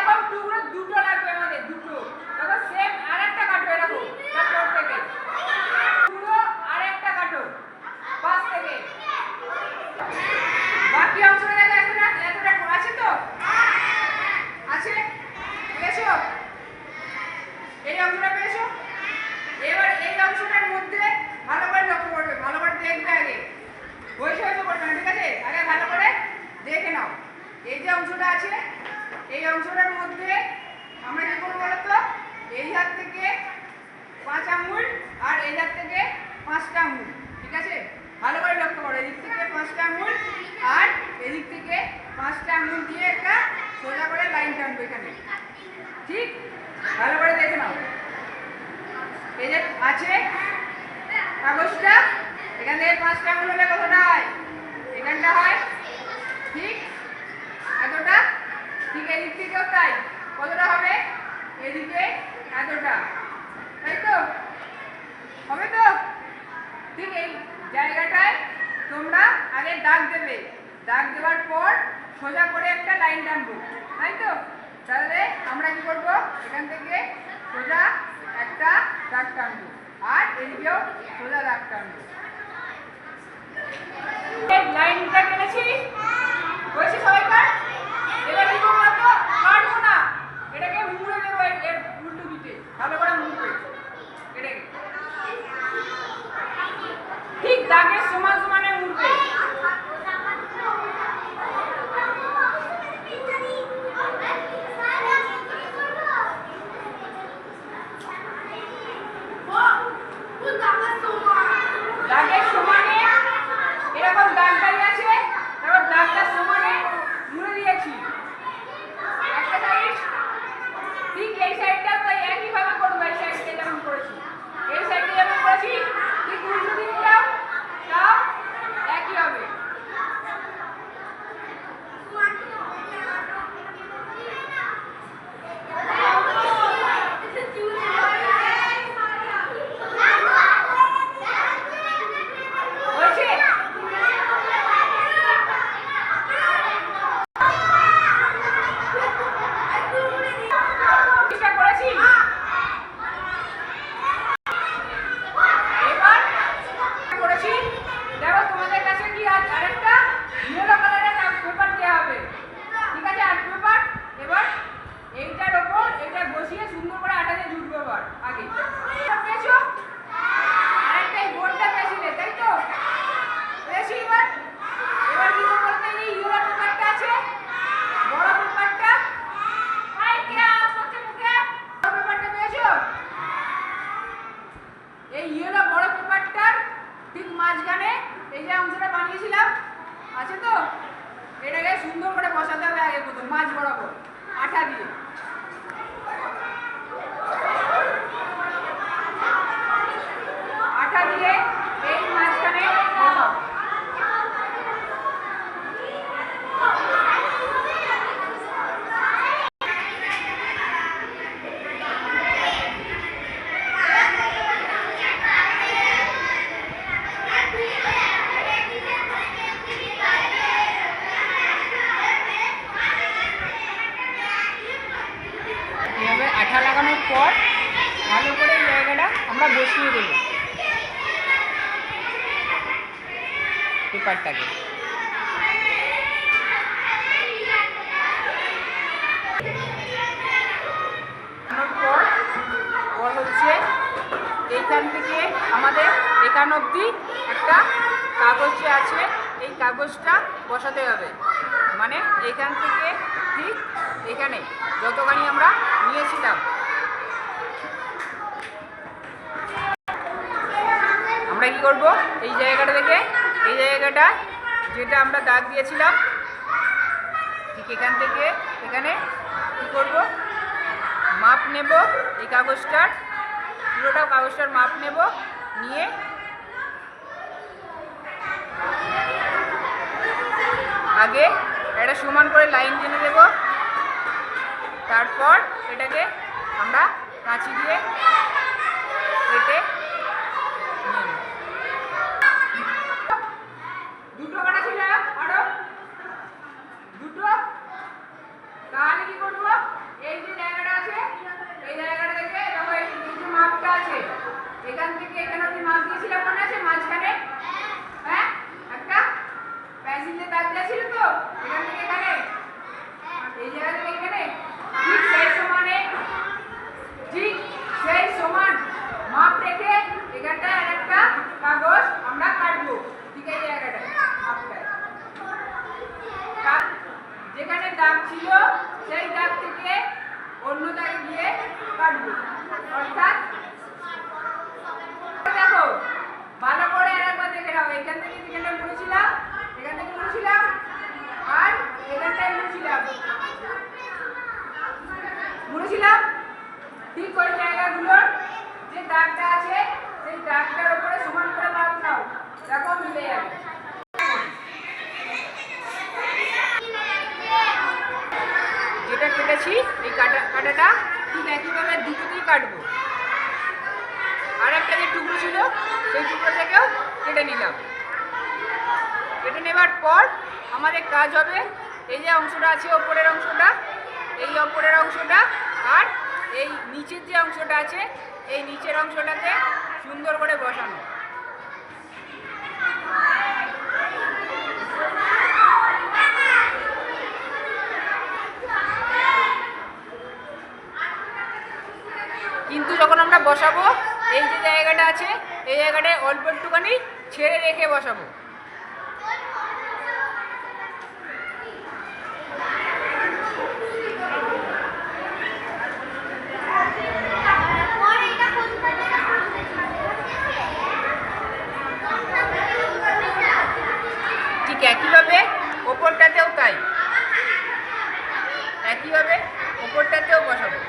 এরকম টুকরো দুটো লাগবে আমাদের, দুটো। দেখো সেম আরেকটা কাটো এরকম তারপর থেকে পুরো আরেকটা কাটো পাশ থেকে। বাকি অংশটা দেখো এতটা আছে তো আছে, পেয়েছো? এই অংশটা পেয়েছো? এবার এই অংশটার মধ্যে ভালো করে লক্ষ্য করবে, ভালো করে দেখবে আগে, হয়েছে করবে না, ঠিক আছে? আগে ভালো করে দেখে নাও। এই যে অংশটা আছে এই অংশটার মধ্যে আমরা কি করবো বলতো, এই হাত থেকে 5 আঙ্গুল আর এই হাত থেকে 5টা আঙ্গুল, ঠিক আছে? ভালো করে লক্ষ্য করো, এদিক থেকে 5টা আঙ্গুল আর এদিক থেকে 5টা আঙ্গুল দিয়ে একটা সোজা করে লাইন টানবো এখানে, ঠিক? ভালো করে দেখে নাও। এই যে আছে কাগজটা, এখান থেকে 5টা আঙ্গুল হলে কতটা হয়? এখানটা হয়, ঠিক? এতটা, ঠিক? এদিক থেকেও তাই, কতটা হবে? এদিকে এতটা, তাই তো? হবে তো? ঠিক এই জায়গাটায় তোমরা আগে দাগ দেবে, দাগ দেওয়ার পর সোজা করে একটা লাইন টানবো, তাই তো? তাহলে আমরা কি করব, এখান থেকে সোজা একটা দাগ টানবো আর এদিকেও সোজা দাগ টানবো। লাইনটা টেনেছি, হয়েছে সবাইকার? এবার কি করবো তো, কাটবো না, এটাকে মুড়ে দেবো এর উল্টো দিকে, ভালো করে মুড়বে এটাকে, ঠিক দাগের সমান সমানে মুড়বে। দাগের সমানে এরকম দাগটাই আছে, এবার দাগটা সমানে মুড়ে দিয়েছি একটা সাইড, ঠিক এই সাইডটা তাই একইভাবে করবো, এই সাইডটা যেমন করেছি, এই সাইডটা যেমন করেছি ঠিক উল্টো দিকটাও তাও একই হবে। এই ইয়েলো বড় পেপারটার ঠিক মাঝখানে এই যে অংশটা বানিয়েছিলাম আছে তো, এটাকে সুন্দর করে বসাতে হবে আগে প্রথম মাঝ বরাবর আঠা দিয়ে। আঠা দিয়ে এই মাঝখানে বসাও। আঠা লাগানোর পর ভালো করে এই জায়গাটা আমরা বসিয়ে দেব পেপারটাকে। পর হচ্ছে এইখান থেকে আমাদের এখান অবধি একটা কাগজ যে আছে এই কাগজটা বসাতে হবে, মানে এইখান থেকে ঠিক এখানে যতখানি আমরা নিয়েছিলাম আমরা কি করব, এই জায়গাটা থেকে এই জায়গাটা যেটা আমরা দাগ দিয়েছিলাম ঠিক এখান থেকে এখানে কি করব, মাপ নেব এই কাগজটার, পুরোটা কাগজটার মাপ নেব, নিয়ে আগে এটা সমান করে লাইন টেনে দেব, তারপর এটাকে আমরা কাঁচি দিয়ে কেটে নিয়ে নেব। দুটো কাটা ছিল আরো দুটো, তাহলে কি করবো এই যে জায়গাটা আছে এই জায়গাটা থেকে দেখো এই যে মাপটা আছে এখান থেকে এখানে আমি মাপ দিয়েছিলাম মনে আছে মাঝখানে হ্যাঁ একটা পেন্সিল দিয়ে দাগ দিয়েছিল তো এখান থেকে এখানে এই জায়গা থেকে এখানে ঠিক সেই সমানে ঠিক সেই সমান মাপ রেখে এখানটায় আরেকটা কাগজ আমরা কাটবো ঠিক এই জায়গাটায় মাপটায় যেখানে দাগ ছিল সেই দাগ থেকে অন্য দাগে গিয়ে কাটবো অর্থাৎ দেখো ভালো করে আরেকবার দেখে নাও এখান থেকে যেখানে মুড়েছিলাম এখান থেকে মুড়েছিলাম আর এখানটায় মুড়েছিলাম ঠিক ওই জায়গাগুলোর যে দাগটা আছে সেই দাগটার উপরে সমান করে মাপ নাও দেখো মিলে যাবে যেটা কেটেছি এই কাটাটা ঠিক একইভাবে দুটোতেই কাটবো আর একটা যে টুকরো ছিল সেই টুকরো থেকেও কেটে নিলাম কেটে নেবার পর আমাদের কাজ হবে এই যে অংশটা আছে ওপরের অংশটা এই ওপরের অংশটা আর এই নিচের যে অংশটা আছে এই নিচের অংশটাতে সুন্দর করে বসানো কিন্তু যখন আমরা বসাবো এই যে জায়গাটা আছে এই জায়গাটায় অল্প একটুখানি ছেড়ে রেখে বসাবো ঠিক একইভাবে ওপরটাতেও তাই একইভাবে ওপরটাতেও বসাবো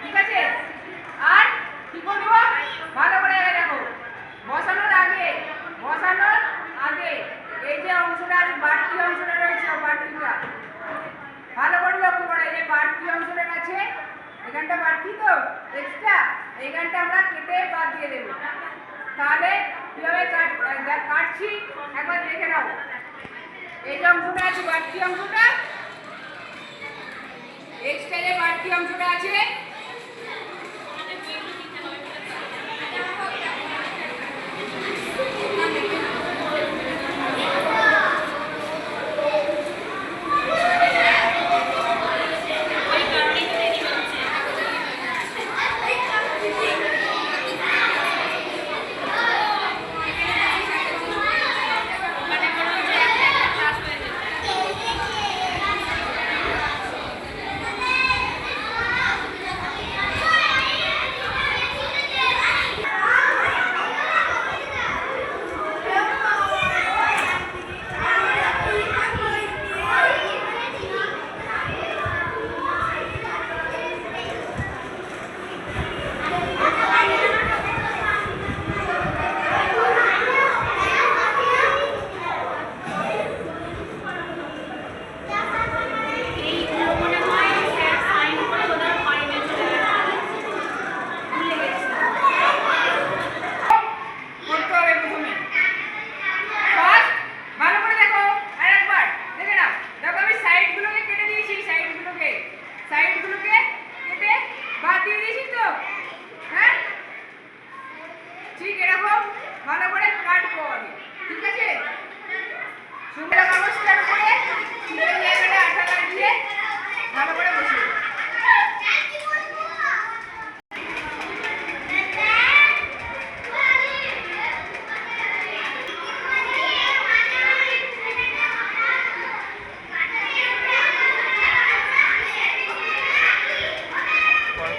ঠিক আছে আর কি করবো ভালো করে দেখো বসানোর আগে এই যে অংশটা আছে বাড়তি অংশটা রয়েছে বাড়তিটা ভালো করে লক্ষ্য করো এই যে বাড়তি অংশটা আছে এখানটা বাড়তি তো এক্সট্রা এইখানটা আমরা কেটে বাদ দিয়ে দেবো তাহলে কিভাবে কাটছি একবার দেখে নাও এই যে অংশটা আছে বাড়তি অংশটা এক্সট্রা যে বাড়তি অংশটা আছে ঠিক এরকম ভালো করে কাটবো আগে ঠিক আছে সুন্দর কাগজটার উপরে এই জায়গাটা আঠা লাগিয়ে ভালো করে বসিয়ে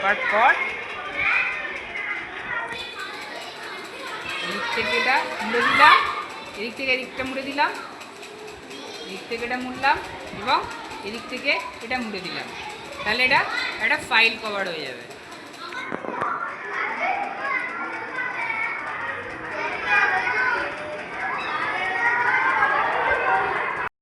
কাট কর। এদিক থেকে এটা মুড়ে দিলাম, এদিক থেকে এদিকটা মুড়ে দিলাম, এদিক থেকে এটা মুড়লাম এবং এদিক থেকে এটা মুড়ে দিলাম। তাহলে এটা একটা ফাইল কভার হয়ে যাবে।